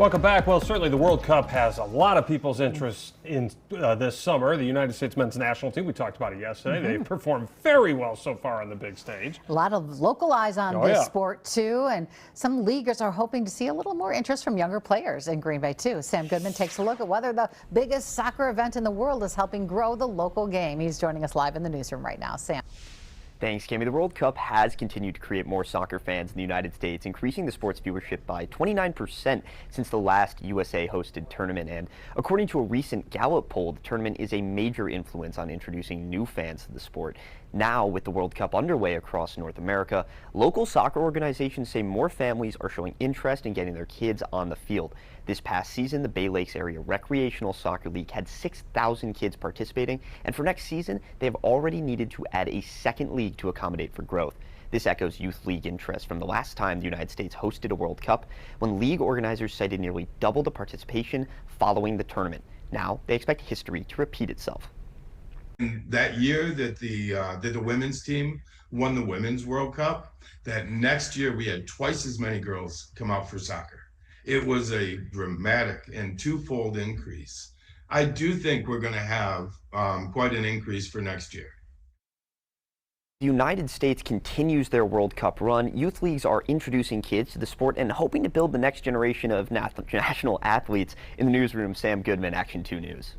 Welcome back. Well, certainly the World Cup has a lot of people's interest in this summer. The United States men's national team, we talked about it yesterday. They've performed very well so far on the big stage. A lot of local eyes on this sport, too, and some leaguers are hoping to see a little more interest from younger players in Green Bay, too. Sam Goodman takes a look at whether the biggest soccer event in the world is helping grow the local game. He's joining us live in the newsroom right now. Sam. Thanks, Cami. The World Cup has continued to create more soccer fans in the United States, increasing the sport's viewership by 29% since the last USA-hosted tournament. And according to a recent Gallup poll, the tournament is a major influence on introducing new fans to the sport. Now, with the World Cup underway across North America, local soccer organizations say more families are showing interest in getting their kids on the field. This past season, the Bay Lakes Area Recreational Soccer League had 6,000 kids participating, and for next season, they have already needed to add a second league to accommodate for growth. This echoes youth league interest from the last time the United States hosted a World Cup, when league organizers cited nearly double the participation following the tournament. Now, they expect history to repeat itself. That year that the women's team won the Women's World Cup, that next year we had twice as many girls come out for soccer. It was a dramatic and twofold increase. I do think we're going to have quite an increase for next year. The United States continues their World Cup run. Youth leagues are introducing kids to the sport and hoping to build the next generation of national athletes. In the newsroom, Sam Goodman, Action 2 News.